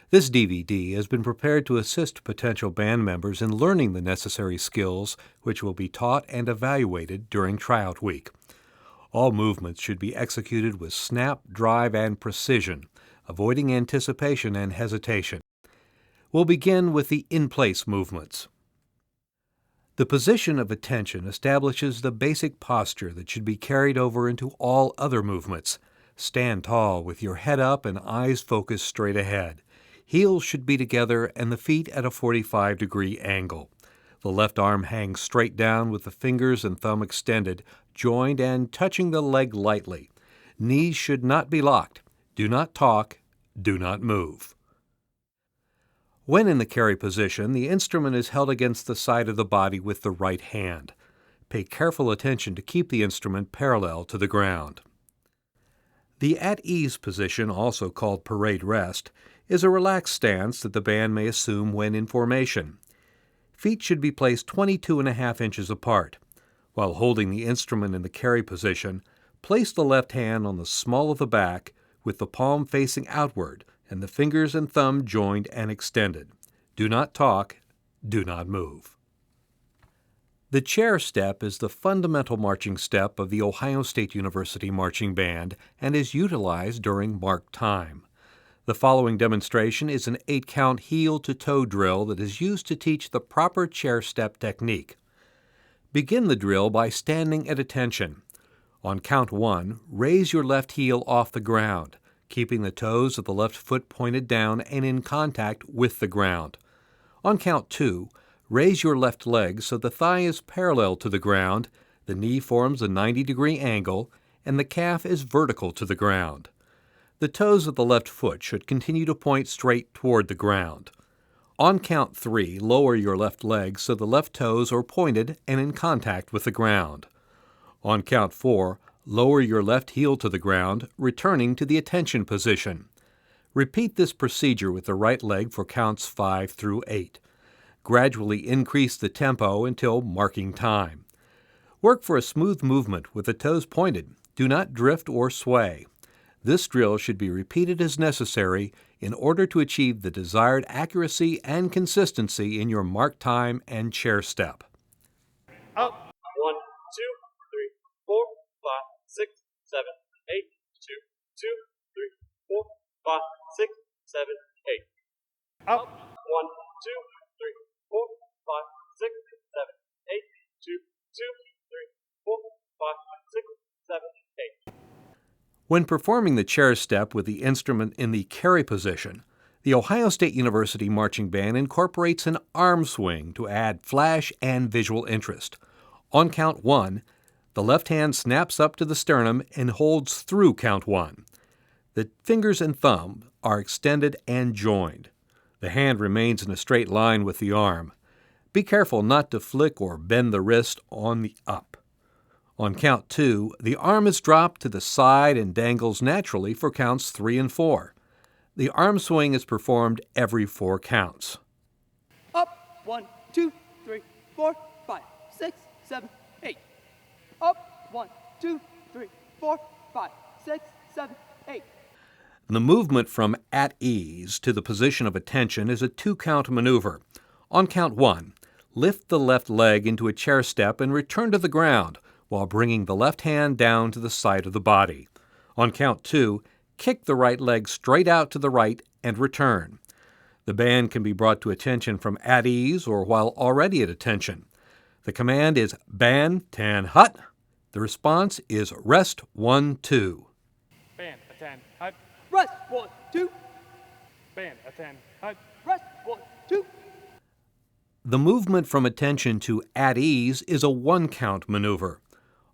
This DVD has been prepared to assist potential band members in learning the necessary skills which will be taught and evaluated during tryout week. All movements should be executed with snap, drive, and precision, avoiding anticipation and hesitation. We'll begin with the in-place movements. The position of attention establishes the basic posture that should be carried over into all other movements. Stand tall with your head up and eyes focused straight ahead. Heels should be together and the feet at a 45-degree angle. The left arm hangs straight down with the fingers and thumb extended, joined and touching the leg lightly. Knees should not be locked. Do not talk. Do not move. When in the carry position, the instrument is held against the side of the body with the right hand. Pay careful attention to keep the instrument parallel to the ground. The at-ease position, also called parade rest, is a relaxed stance that the band may assume when in formation. Feet should be placed 22.5 inches apart. While holding the instrument in the carry position, place the left hand on the small of the back with the palm facing outward and the fingers and thumb joined and extended. Do not talk. Do not move. The chair step is the fundamental marching step of the Ohio State University Marching Band and is utilized during mark time. The following demonstration is an 8-count heel-to-toe drill that is used to teach the proper chair step technique. Begin the drill by standing at attention. On count 1, raise your left heel off the ground, keeping the toes of the left foot pointed down and in contact with the ground. On count 2, raise your left leg so the thigh is parallel to the ground, the knee forms a 90-degree angle, and the calf is vertical to the ground. The toes of the left foot should continue to point straight toward the ground. On count 3, lower your left leg so the left toes are pointed and in contact with the ground. On count 4, lower your left heel to the ground, returning to the attention position. Repeat this procedure with the right leg for counts 5 through 8. Gradually increase the tempo until marking time. Work for a smooth movement with the toes pointed. Do not drift or sway. This drill should be repeated as necessary in order to achieve the desired accuracy and consistency in your mark time and chair step. Up, 1, 2, 3, 4, 5, 6, 7, 8, 2, 2, 3, 4, 5, 6, 7, 8. Up, 1, 2, 3, 4, 5, 6, 7, 8, 2, 2, 3, 4, 5, 6, 7, 8. When performing the chair step with the instrument in the carry position, the Ohio State University Marching Band incorporates an arm swing to add flash and visual interest. On count 1, the left hand snaps up to the sternum and holds through count 1. The fingers and thumb are extended and joined. The hand remains in a straight line with the arm. Be careful not to flick or bend the wrist on the up. On count 2, the arm is dropped to the side and dangles naturally for counts 3 and 4. The arm swing is performed every 4 counts. Up, 1, 2, 3, 4, 5, 6, 7, 8. Up, 1, 2, 3, 4, 5, 6, 7, 8. The movement from at ease to the position of attention is a 2-count maneuver. On count 1, lift the left leg into a chair step and return to the ground, while bringing the left hand down to the side of the body. On count 2, kick the right leg straight out to the right and return. The band can be brought to attention from at ease or while already at attention. The command is band, tan, hut. The response is rest, 1, 2. Band, attend, hut. Rest, 1, 2. Band, attend, hut. Rest, 1, 2. The movement from attention to at ease is a 1-count maneuver.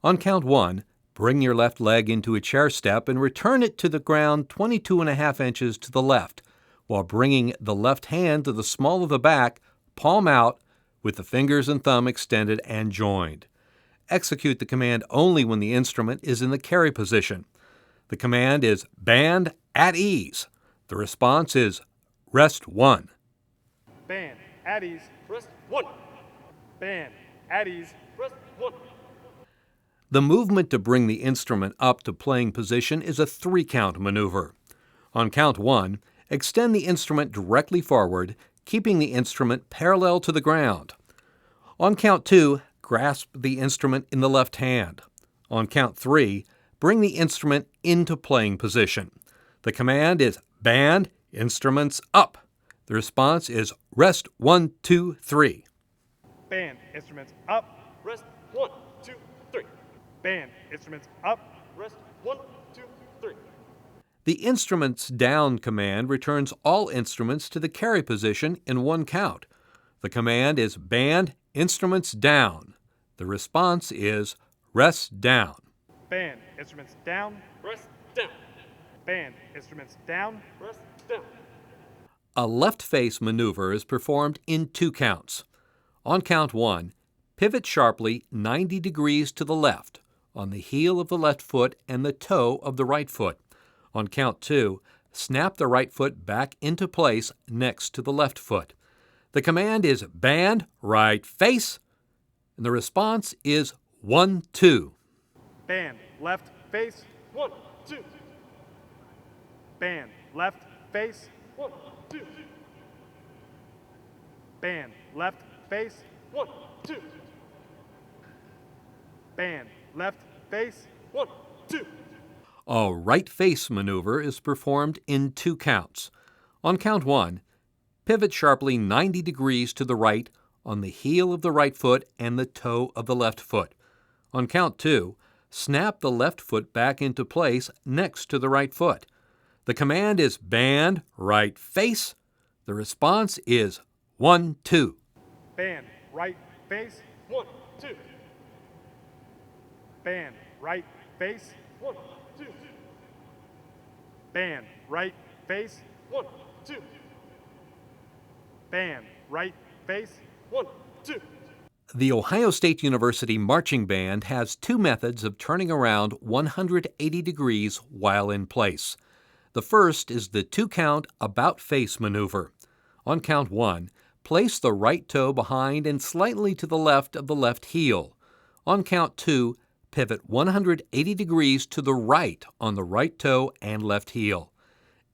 On count 1, bring your left leg into a chair step and return it to the ground 22.5 inches to the left, while bringing the left hand to the small of the back, palm out, with the fingers and thumb extended and joined. Execute the command only when the instrument is in the carry position. The command is band at ease. The response is rest 1. Band, at ease, rest 1. Band, at ease, rest 1. The movement to bring the instrument up to playing position is a 3-count maneuver. On count 1, Extend the instrument directly forward, keeping the instrument parallel to the ground. On count 2, grasp the instrument in the left hand. On count 3, bring the instrument into playing position. The command is band, instruments up. The response is rest 1, 2, 3. Band, instruments up. Rest 1, 2, 3. Band, instruments up. Rest 1, 2, 3. The instruments down command returns all instruments to the carry position in one count. The command is band, instruments down. The response is rest down. Band, instruments down. Rest down. Band, instruments down. Rest down. A left face maneuver is performed in 2 counts. On count 1, pivot sharply 90 degrees to the left on the heel of the left foot and the toe of the right foot. On count 2, snap the right foot back into place next to the left foot. The command is band, right face, and the response is 1, 2. Band, left face. 1, 2. Band, left face. 1, 2. Band, left face. 1, 2. Band, left face. 1, 2. A right face maneuver is performed in 2 counts. On count 1, pivot sharply 90 degrees to the right on the heel of the right foot and the toe of the left foot. On count 2, snap the left foot back into place next to the right foot. The command is band, right face. The response is 1, 2. Band, right face. 1, 2. Band, right face. 1, 2. Band, right face. 1, 2. Band, right face. 1, 2. The Ohio State University Marching Band has 2 methods of turning around 180 degrees while in place. The first is the 2-count about-face maneuver. On count 1, place the right toe behind and slightly to the left of the left heel. On count 2, pivot 180 degrees to the right on the right toe and left heel.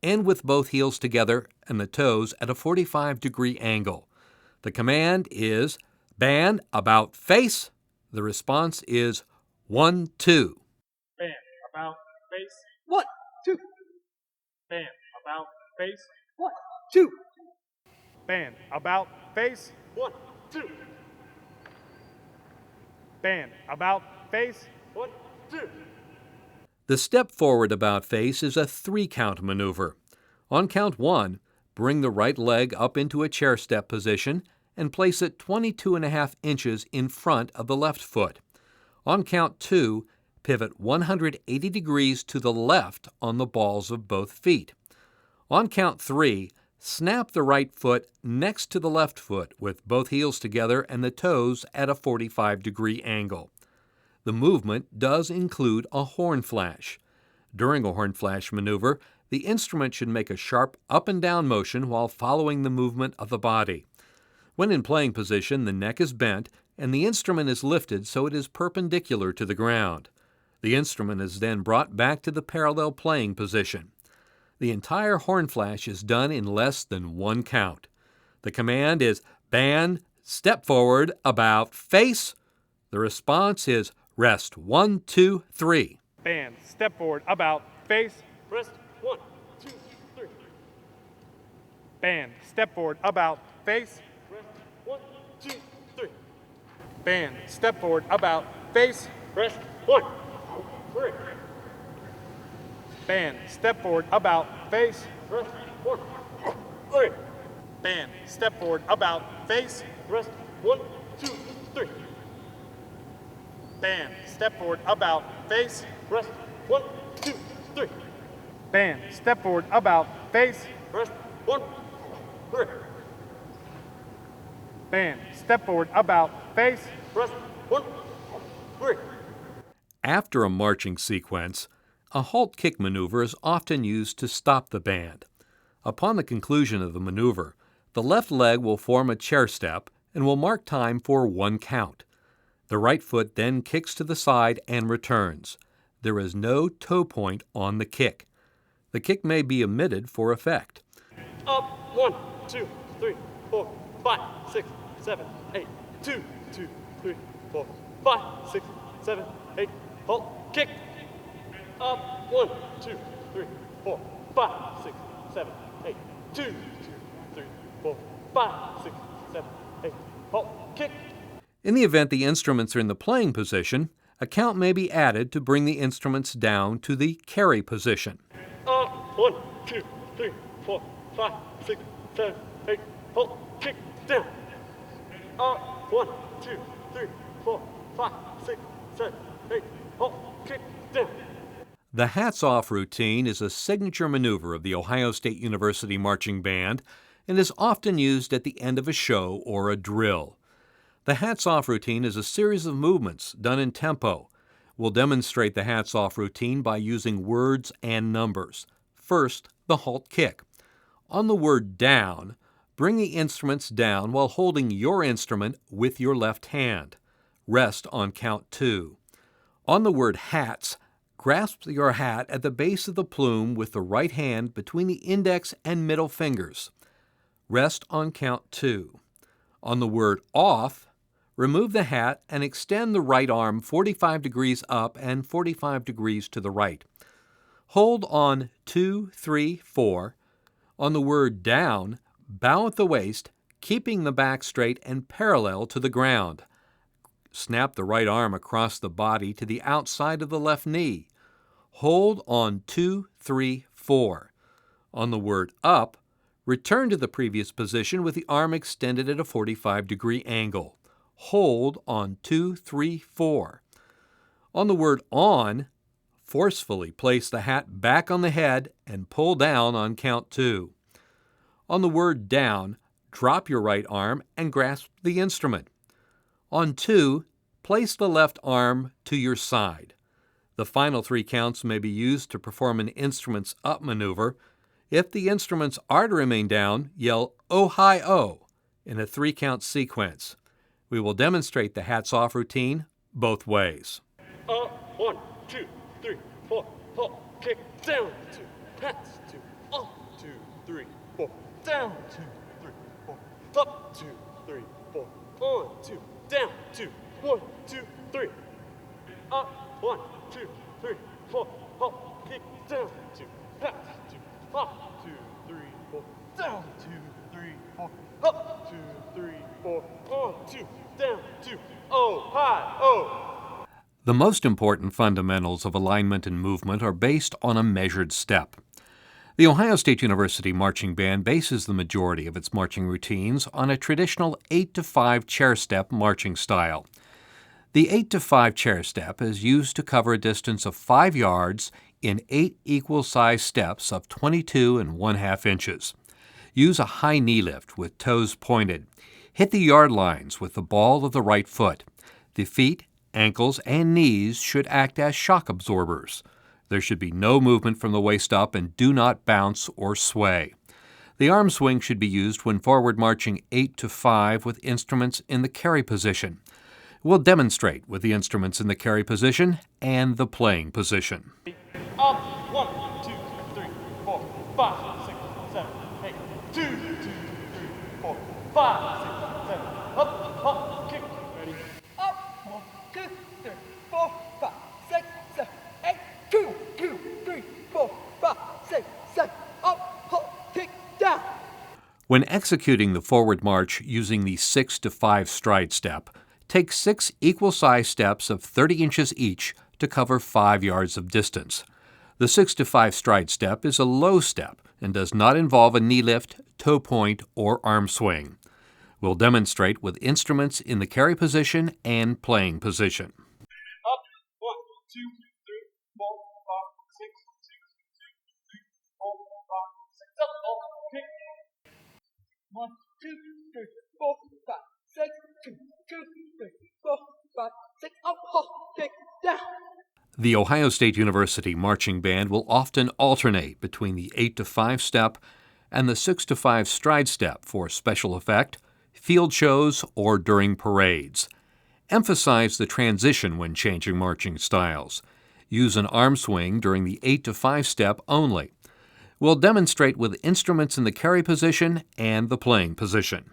End with both heels together and the toes at a 45-degree angle. The command is band, about face. The response is 1, 2. Band, about face. 1, 2, Band, about face. 1, 2. Band, about face. 1, 2. Band, about face. 1, 2. The step forward about face is a 3-count maneuver. On count 1, bring the right leg up into a chair step position and place it 22.5 inches in front of the left foot. On count 2, pivot 180 degrees to the left on the balls of both feet. On count 3, snap the right foot next to the left foot with both heels together and the toes at a 45-degree angle. The movement does include a horn flash. During a horn flash maneuver, the instrument should make a sharp up and down motion while following the movement of the body. When in playing position, the neck is bent and the instrument is lifted so it is perpendicular to the ground. The instrument is then brought back to the parallel playing position. The entire horn flash is done in less than 1 count. The command is band, step forward, about face. The response is rest 1, 2, 3. Band, step forward, about face. Rest 1, 2, 3. Band, step forward, about face. Rest 1, 2, 3. Band, step forward, about face. Rest 1, 3. Band, step forward, about face. Rest 1, 3. Band, step forward, about face. Rest 1, 2, 3. Band, step forward, about face. Rest 1, 2, 3. Band, step forward, about face. Rest 1, 3. Band, step forward, about face. Rest 1, 3. After a marching sequence, a halt kick maneuver is often used to stop the band. Upon the conclusion of the maneuver, the left leg will form a chair step and will mark time for 1 count. The right foot then kicks to the side and returns. There is no toe point on the kick. The kick may be omitted for effect. Up, 1, 2, 3, 4, 5, 6, 7, 8. 2, 2, 3, 4, 5, 6, 7, 8. Halt, kick. Up, 1, 2, 3, 4, 5, 6, 7, 8. 2, 2, 3, 4, 5, 6, 7, 8. Halt, kick. In the event the instruments are in the playing position, a count may be added to bring the instruments down to the carry position. Up, 1, 2, 3, 4, 5, 6, 7, 8. Halt, kick, down. Up, 1, 2, 3, 4, 5, 6, 7, 8. Halt, kick, down. The hats off routine is a signature maneuver of the Ohio State University Marching Band and is often used at the end of a show or a drill. The hats off routine is a series of movements done in tempo. We'll demonstrate the hats off routine by using words and numbers. First, the halt kick. On the word down, bring the instruments down while holding your instrument with your left hand. Rest on count 2. On the word hats, grasp your hat at the base of the plume with the right hand between the index and middle fingers. Rest on count 2. On the word off, remove the hat and extend the right arm 45 degrees up and 45 degrees to the right. Hold on 2, 3, 4. On the word down, bow at the waist, keeping the back straight and parallel to the ground. Snap the right arm across the body to the outside of the left knee. Hold on 2, 3, 4. On the word up, return to the previous position with the arm extended at a 45-degree angle. Hold on 2, 3, 4. On the word on, forcefully place the hat back on the head and pull down on count 2. On the word down, drop your right arm and grasp the instrument. On 2, place the left arm to your side. The final 3 counts may be used to perform an instrument's up maneuver. If the instruments are to remain down, yell "Oh-hi-oh" in a 3-count sequence. We will demonstrate the hats off routine both ways. Up, 1, 2, 3, 4. Halt, kick, down 2. Hats 2. Up 2, 3, 4. Down 2, 3, 4. Up 2, 3, 4. On 2. Down 2. 1, 2, 3. Up 1, 2, 3, 4. Halt, kick, down 2. Hats 2. Up 2, 3, 4. Down 2, 3, 4. Up 2, 3, 4. On 2. Down 2. Oh, hi, oh. The most important fundamentals of alignment and movement are based on a measured step. The Ohio State University Marching Band bases the majority of its marching routines on a traditional 8-to-5 chair step marching style. The 8-to-5 chair step is used to cover a distance of 5 yards in 8 equal-sized steps of 22 1/2 inches. Use a high knee lift with toes pointed. Hit the yard lines with the ball of the right foot. The feet, ankles, and knees should act as shock absorbers. There should be no movement from the waist up and do not bounce or sway. The arm swing should be used when forward marching 8-to-5 with instruments in the carry position. We'll demonstrate with the instruments in the carry position and the playing position. Up 1, 2, 3, 4, 5, 6, 7, 8. 2, 2, 3, 4, 5, 6, 7. Up, kick. Ready? Up, 1, 2, 3, 4, 5, 6, 7, 8. 2, 2, 3, 4, 5, 6, 7. Up, halt, kick, down. When executing the forward march using the 6-to-5 stride step, take 6 equal-sized steps of 30 inches each to cover 5 yards of distance. The 6-to-5 stride step is a low step and does not involve a knee lift, toe point, or arm swing. We'll demonstrate with instruments in the carry position and playing position. Up 1, 2, 3, 4, 5, 6, 2, 3, 4, 5, 6. Up, halt, kick. 1, 2, 3, 4, 5, 6, 2, 2, 3, 4, 5, 6. Up, halt, kick, down. The Ohio State University Marching Band will often alternate between the 8-to-5 step and the 6-to-5 stride step for special effect, field shows, or during parades. Emphasize the transition when changing marching styles. Use an arm swing during the 8-to-5 step only. We'll demonstrate with instruments in the carry position and the playing position.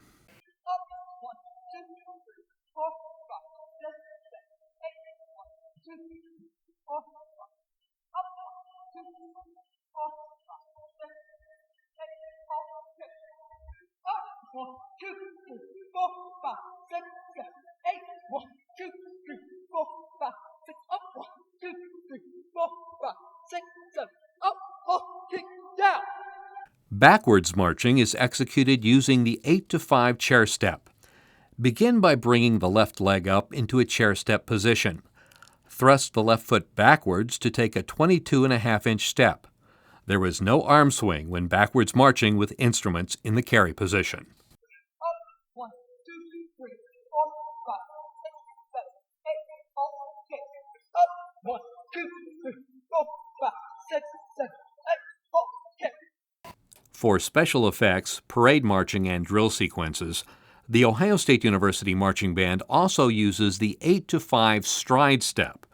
Backwards marching is executed using the 8-to-5 chair step. Begin by bringing the left leg up into a chair step position. Thrust the left foot backwards to take a 22.5-inch step. There is no arm swing when backwards marching with instruments in the carry position. For special effects, parade marching, and drill sequences, the Ohio State University Marching Band also uses the 8-to-5 stride step.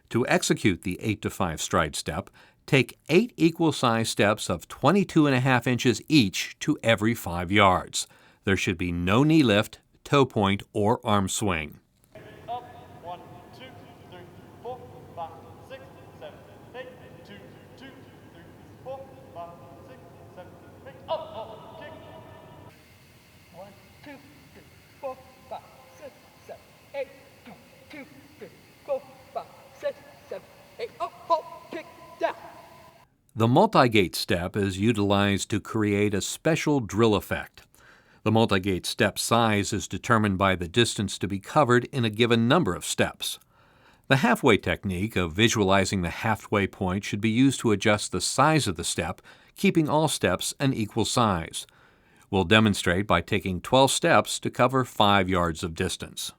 To execute the 8-to-5 stride step, take 8 equal-sized steps of 22.5 inches each to every 5 yards. There should be no knee lift, toe point, or arm swing. Up, 1, 2, 3, 4, 5, 6, 7, 8, 2, 2, 3, 4, 5, 6, 7, 8, up, kick. 1, 2, 3, 4, 5, 6, 7, 8, 2, 3, 4, 5, 6, 7, 8, up, kick, down. The multi-gate step is utilized to create a special drill effect. The multi-gate step size is determined by the distance to be covered in a given number of steps. The halfway technique of visualizing the halfway point should be used to adjust the size of the step, keeping all steps an equal size. We'll demonstrate by taking 12 steps to cover 5 yards of distance.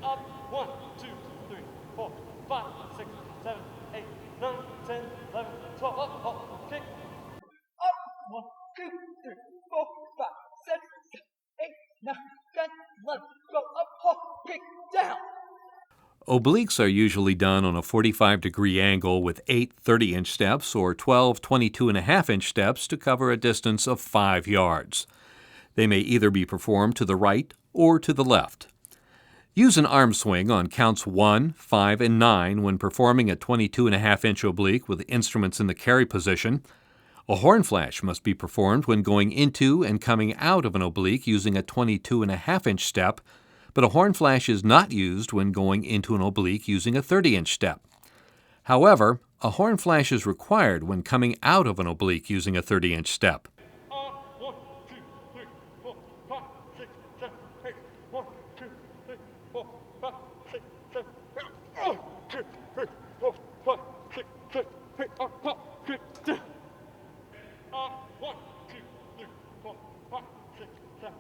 Up, 1, 2, 3, 4, 5, 6, 7, 8, 9, 10, 11, 12, up, kick. Up, 1, 2, 3, 4, 5, 6, 7, 8, 9, 10, 11, go up, kick, down. Obliques are usually done on a 45-degree angle with 8 30-inch steps or 12 22.5-inch steps to cover a distance of 5 yards. They may either be performed to the right or to the left. Use an arm swing on counts 1, 5, and 9 when performing a 22.5-inch oblique with instruments in the carry position. A horn flash must be performed when going into and coming out of an oblique using a 22.5-inch step, but a horn flash is not used when going into an oblique using a 30-inch step. However, a horn flash is required when coming out of an oblique using a 30-inch step. 1, 2, 3, 4, 5, 6, 7, 8, 1, 2, 3, 4, 5, 6, 7, 8, 1, 2, 3, 4, 5, 6, 7, 8, up, kick, down. 1, 2, 3, 4, 5, 6, 7,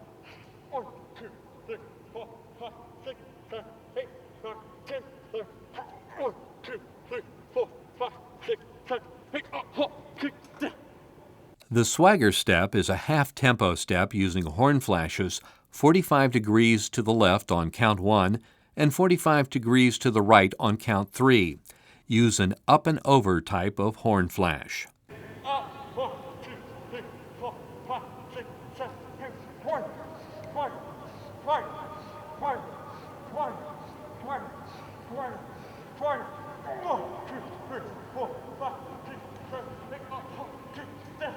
1, 2, 3, 4, 5, 6, 7, 8, 9, 10, 11, 1, 2, 3, 4, 5, 6, 7, 8, up, kick, down. The swagger step is a half-tempo step using horn flashes 45 degrees to the left on count 1 and 45 degrees to the right on count 3. Use an up and over type of horn flash. 1, 2, 3, 4, 5, 6, 7, 8, 1, 1, 1, 1, 1, 1, 1, 1, 1, 2, 3, 4, 5, 6, 7, 8, up, kick, down.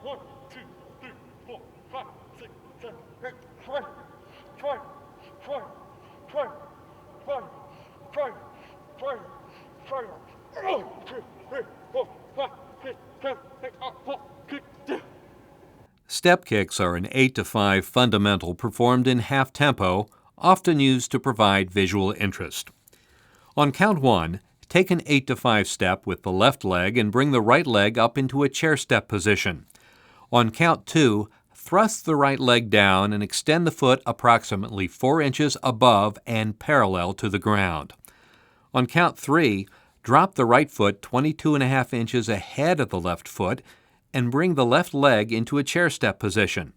1, 2, 3, 4, 5, 6, 7, 8, 1, 1, 1, 1, 1, 1, 1, 1, 2, 3, 4, 5, 6, 7, 8, up, kick, down. Step kicks are an 8-to-5 fundamental performed in half-tempo, often used to provide visual interest. On count 1, take an 8-to-5 step with the left leg and bring the right leg up into a chair step position. On count 2, thrust the right leg down and extend the foot approximately 4 inches above and parallel to the ground. On count 3, drop the right foot 22.5 inches ahead of the left foot and bring the left leg into a chair step position.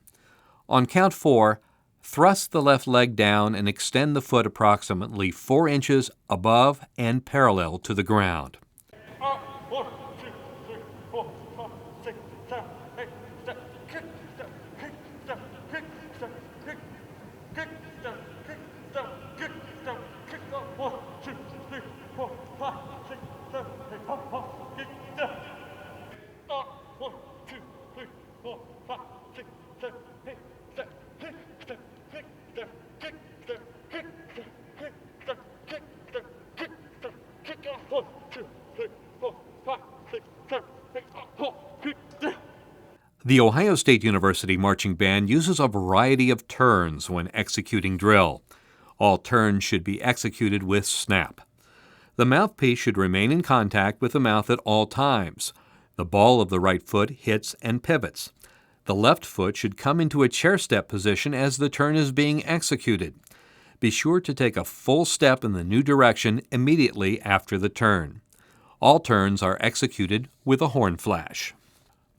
On count 4, thrust the left leg down and extend the foot approximately 4 inches above and parallel to the ground. 1, 2, 3, 4, 5, 6, The Ohio State University Marching Band uses a variety of turns when executing drill. All turns should be executed with snap. The mouthpiece should remain in contact with the mouth at all times. The ball of the right foot hits and pivots. The left foot should come into a chair step position as the turn is being executed. Be sure to take a full step in the new direction immediately after the turn. All turns are executed with a horn flash.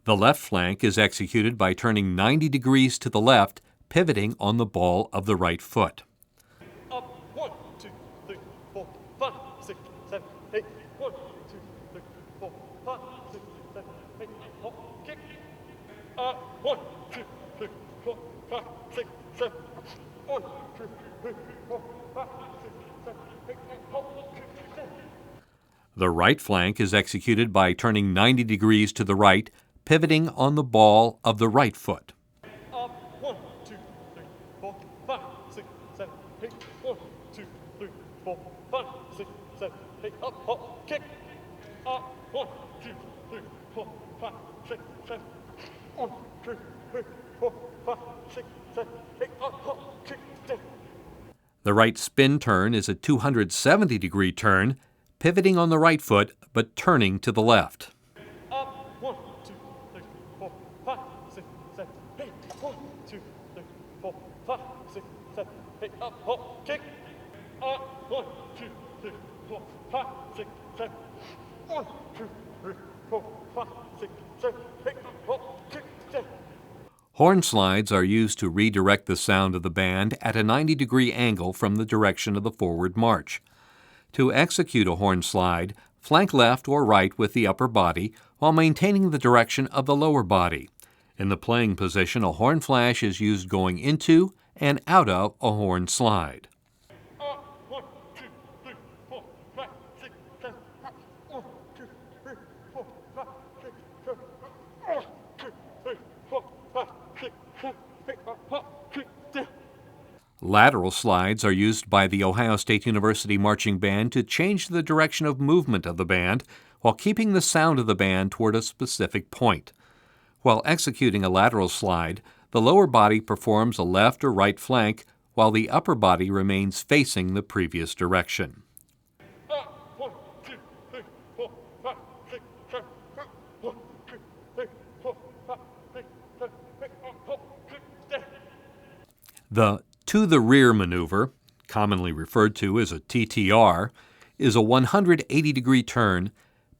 The left flank is executed by turning 90 degrees to the left, pivoting on the ball of the right foot. Up, 1, 2, 3, 4, 5, 6, 7, 8. 1, 2, 3, 4, 5, 6, 7, 8. Hop, kick. Up, 1, 2, 3, 4, 5, 6, 7. 1, 2, 3, 4, 5, 6, 7, 8. Hop, kick. The right flank is executed by turning 90 degrees to the right, pivoting on the ball of the right foot. Up, 1, 2, 3, 4, 5, 6, 7, 8. 1, 2, 3, 4, 5, 6, 7, 8. Up, hop, kick. Up, 1, 2, 3, 4, 5, 6, 7. 1, 2, 3, 4, 5, 6, 7, 8. Up, hop, kick. The right spin turn is a 270-degree turn, pivoting on the right foot but turning to the left. Up, 1, 2, 3, 4, 5, 6, 7, 8. 1, 2, 3, 4, 5, 6, 7, 8. Up, hop, kick. Up, 1, 2, 3, 4, 5, 6, 7. 1, 2, 3, 4, 5, 6, 7, 8. Up, hop, kick. Horn slides are used to redirect the sound of the band at a 90-degree angle from the direction of the forward march. To execute a horn slide, flank left or right with the upper body while maintaining the direction of the lower body. In the playing position, a horn flash is used going into and out of a horn slide. Up, 1, 2, 3, 4, 5, 6, 7. Up, 1, 2, 3, 4, 5, 6, 7. 1, 2, 3, 4, 5, 6, 7. 8. Up, hop, kick. Lateral slides are used by the Ohio State University Marching Band to change the direction of movement of the band while keeping the sound of the band toward a specific point. While executing a lateral slide, the lower body performs a left or right flank while the upper body remains facing the previous direction. Up, 1, 2, 3, 4, 5, 6, 7. Up, 1, 2, 3, 4, 5, 6, 7. 8. Up, hop, kick. The to the rear maneuver, commonly referred to as a TTR, is a 180-degree turn,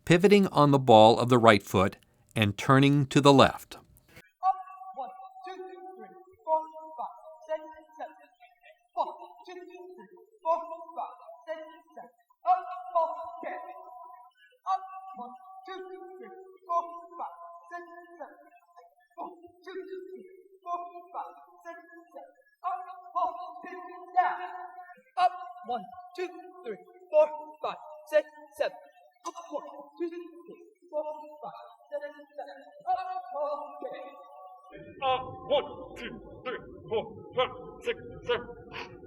pivoting on the ball of the right foot and turning to the left. Up, 1, 2, 3, 4, 5, 6, 7, 1, 2, 3, 4, 5, 6, 7. Up, hop, kick. Up, 1, 2, 3, 4, 5, 6, 7. 1, 2, 3, 4, 5, 6, 7. Up, hop, kick, down. Up, 1, 2, 3, 4, 5, 6, 7. Up, 1, 2, 3, 4, 5, 6, 7. Up, hop, kick. Up, 1, 2, 3, 4, 5, 6, 7.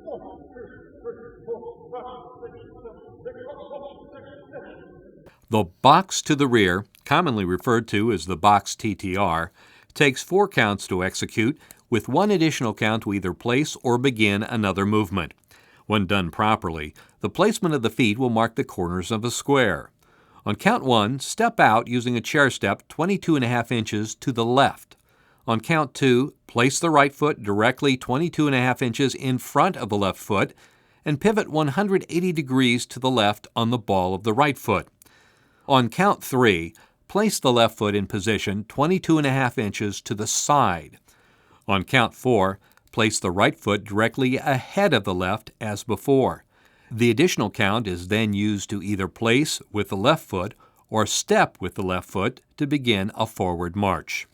1, 2, 3, 4, 5, 6, 7. 8. Up, hop, kick. The box to the rear, commonly referred to as the box TTR, takes 4 counts to execute, with 1 additional count to either place or begin another movement. When done properly, the placement of the feet will mark the corners of a square. On count 1, step out using a chair step 22.5 inches to the left. On count 2, place the right foot directly 22.5 inches in front of the left foot and pivot 180 degrees to the left on the ball of the right foot. On count 3, place the left foot in position 22.5 inches to the side. On count 4, place the right foot directly ahead of the left as before. The additional count is then used to either place with the left foot or step with the left foot to begin a forward march.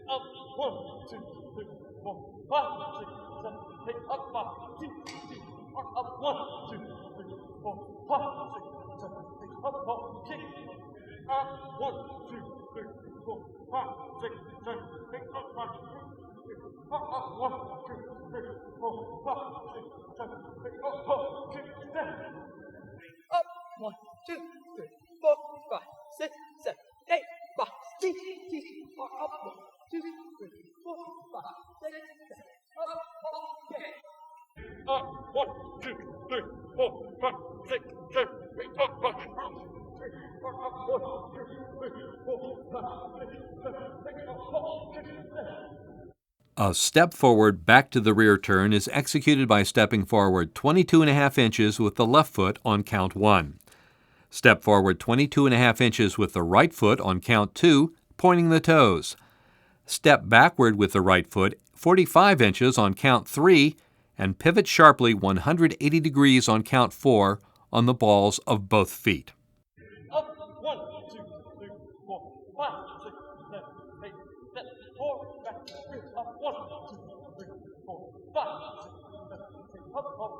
Up, 1, 2, 3, 4, 5, 6, 7, 8. Up, 5, 2, 2. Up, 1, 2, 3, 4, 5, 6, 7, 8. Up, hop, kick. Up, 1, 2, 3, 4, 5, 6, 7, 8. Up, 5, 2, 3. Up, 1, 2, 3, 4, 5, 6, 7, 8. Up, hop, kick. Up, 1, 2, 3, 4, 5, 6, 7, 8. Box, T, T, or up, 1, 2, 3, 4, 5, 6, 7. Up, okay. Up, 1, 2, 3, 4, 5, 6, 7, 8, up, up, 3, 4, up, 1, 2, 3, 4, 5, 6, 7, 8, up, 6, 7. A step forward back to the rear turn is executed by stepping forward 22.5 inches with the left foot on count 1. Step forward 22.5 inches with the right foot on count 2, pointing the toes. Step backward with the right foot 45 inches on count 3, and pivot sharply 180 degrees on count 4 on the balls of both feet. Up, 1, 2, 3, 4, 5, 6, 7, 8, step 4, back, 3, up, 1, 2, 3, 4, 5, 6, 7, 8, up, kick.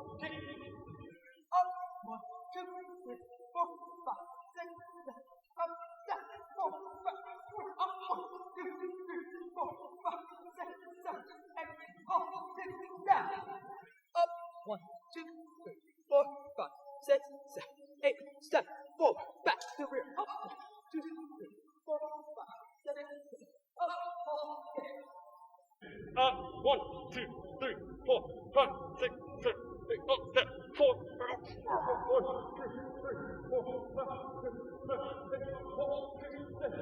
Up, 1, 2, 3, 4, 5, 6, 7. Up, step, 4, back, 3, up, 1, 2, 3, 4, 5, 6, 7, 8, up, 6, down. Up, 1, 2, 3, 4, 5, 6, 7, 8. Step forward, back to rear. Up, 1, 2, 3, 4, 5, 6, 7. Up, okay. Up, 1, 2, 3, 4, 5, 6, 7, 8, up, step 4, up, 1, 2, 3, 4, 5, 6, 7, 8, up, 6, 7.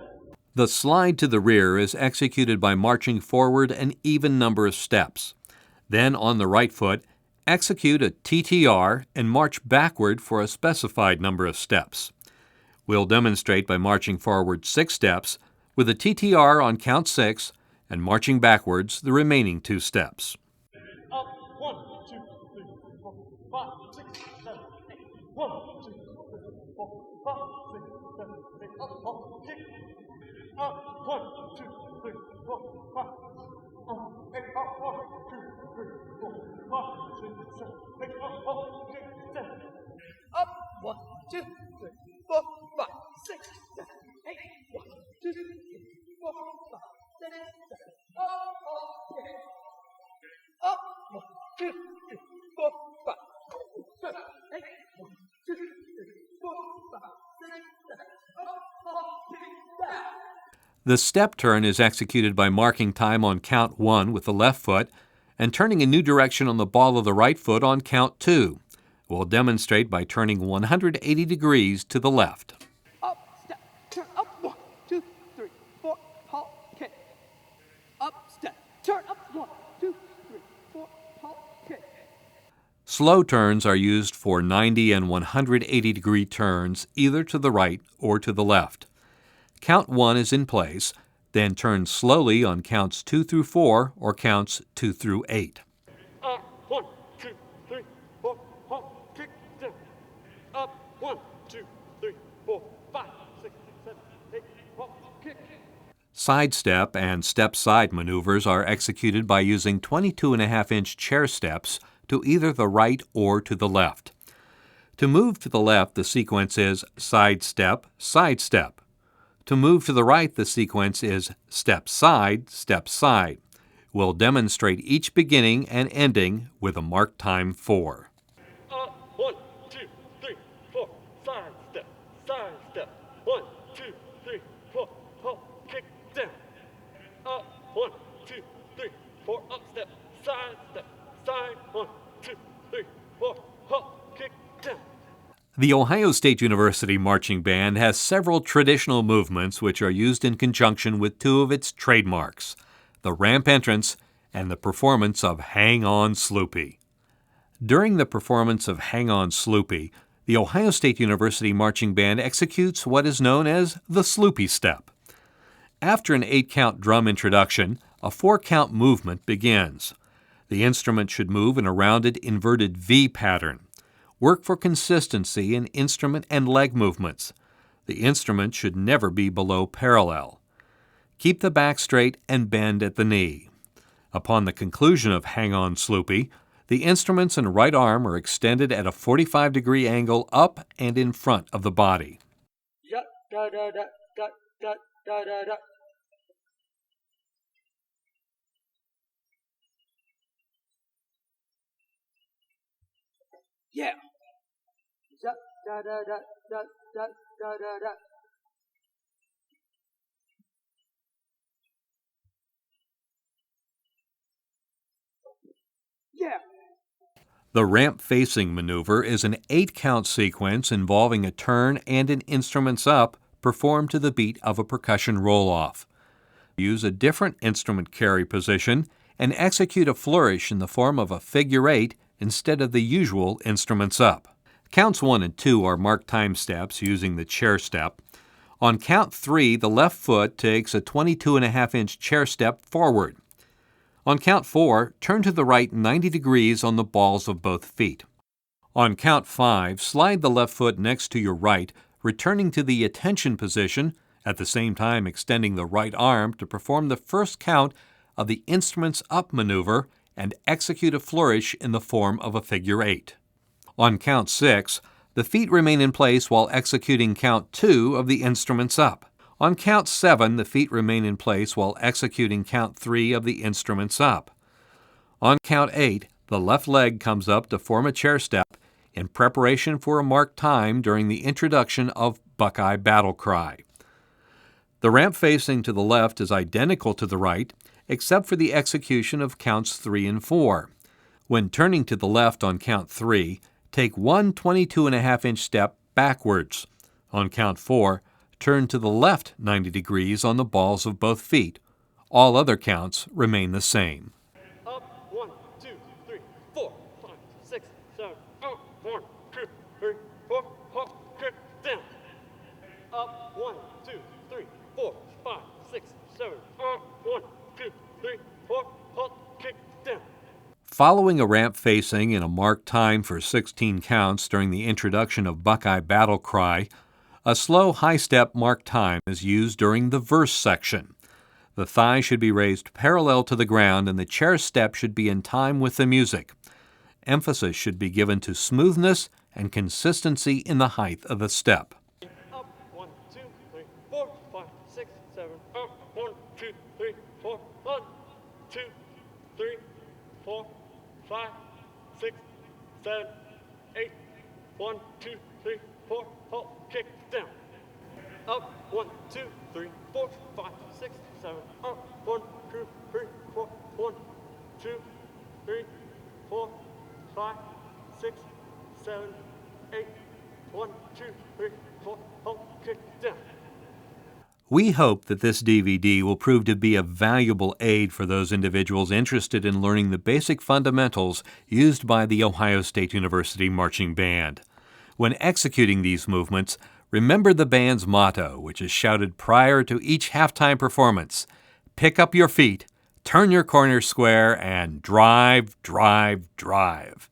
The slide to the rear is executed by marching forward an even number of steps. Then, on the right foot, execute a TTR and march backward for a specified number of steps. We'll demonstrate by marching forward 6 steps with a TTR on count 6 and marching backwards the remaining 2 steps. Up, 1, 2, 3, 4, 5, 6, 7, 8. 1, 2, 3, 4, 5, 6, 7, 8. Up, kick. Up, 1, 2, 3, 4, 5, 8. Up, 1, 2, 3, 4, 5, 6, 7, 8. Up, kick, 7. Up, 1, 2, 3, 4, 5, 6, 7, 8. 1, 2, 3, 4, 5, 6, 7. Up, okay. Up, 1, 2, 3, 4, 5, 6, 7, 8. 1, 2, 3, 4, 5, 6, 7. Up, okay. Down. The step turn is executed by marking time on count 1 with the left foot and turning a new direction on the ball of the right foot on count 2. We'll demonstrate by turning 180 degrees to the left. Up, step, turn, up, 1, 2, 3, 4, halt, kick. Up, step, turn, up, 1, 2, 3, 4, halt, kick. Slow turns are used for 90 and 180 degree turns either to the right or to the left. Count 1 is in place, then turn slowly on counts 2 through 4 or counts 2 through 8. Up, 1, 2, 3, 4, halt, kick, down. Up, 1, 2, 3, 4, 5, 6, 7, 8, halt, kick. Side step and step side maneuvers are executed by using 22.5-inch chair steps to either the right or to the left. To move to the left, the sequence is side step, side step. To move to the right, the sequence is step side, step side. We'll demonstrate each beginning and ending with a mark time 4. Up, 1, 2, 3, 4, side step, 1, 2, 3, 4, halt, kick, down. Up, 1, 2, 3, 4, up, step, side, 1, 2, 3, 4, halt, kick, down. The Ohio State University Marching Band has several traditional movements which are used in conjunction with 2 of its trademarks, the ramp entrance and the performance of Hang On Sloopy. During the performance of Hang On Sloopy, the Ohio State University Marching Band executes what is known as the Sloopy Step. After an 8-count drum introduction, a 4-count movement begins. The instrument should move in a rounded inverted V pattern. Work for consistency in instrument and leg movements. The instrument should never be below parallel. Keep the back straight and bend at the knee. Upon the conclusion of Hang On Sloopy, the instruments and right arm are extended at a 45-degree angle up and in front of the body. Da da da da da da da da da. Yeah. Da da da da da da da da da. Yeah. The ramp-facing maneuver is an 8-count sequence involving a turn and an instrument's up performed to the beat of a percussion roll-off. Use a different instrument carry position and execute a flourish in the form of a figure 8 instead of the usual instrument's up. Counts 1 and 2 are marked time steps using the chair step. On count 3, the left foot takes a 22.5-inch chair step forward. On count 4, turn to the right 90 degrees on the balls of both feet. On count 5, slide the left foot next to your right, returning to the attention position, at the same time extending the right arm to perform the first count of the instrument's up maneuver and execute a flourish in the form of a figure 8. On count 6, the feet remain in place while executing count 2 of the instrument's up. On count 7, the feet remain in place while executing count 3 of the instrument's up. On count 8, the left leg comes up to form a chair step in preparation for a marked time during the introduction of Buckeye Battle Cry. The ramp facing to the left is identical to the right, except for the execution of counts 3 and 4. When turning to the left on count 3, take one 22.5-inch step backwards. On count 4, turn to the left 90 degrees on the balls of both feet. All other counts remain the same. Up, 1, 2, 3, 4, 5, 6, 7, up, 1, 2, 3, 4, hop, kick, down. Up, 1, 2, 3, 4, 5, 6, 7, up, 1, 2, 3, 4, hop, kick, down. Following a ramp facing in a marked time for 16 counts during the introduction of Buckeye Battle Cry, a slow high-step marked time is used during the verse section. The thigh should be raised parallel to the ground and the chair step should be in time with the music. Emphasis should be given to smoothness and consistency in the height of the step. Up, 1, 2, 3, 4, 5, 6, 7, up, 1, 2, 3, 4, 1, 2, 3, 4, 5, 6, 7, 8, 1, 2, 3, 4, hop, kick, down. Up, 1, 2, 3, 4, 5, 6, 7, up, 1, 2, 3, 4, 1, 2, 3, 4, 5, 6, 7, 8, 1, 2, 3, 4, hop, kick, down. We hope that this DVD will prove to be a valuable aid for those individuals interested in learning the basic fundamentals used by the Ohio State University Marching Band. When executing these movements, remember the band's motto, which is shouted prior to each halftime performance: pick up your feet, turn your corners square, and drive, drive, drive.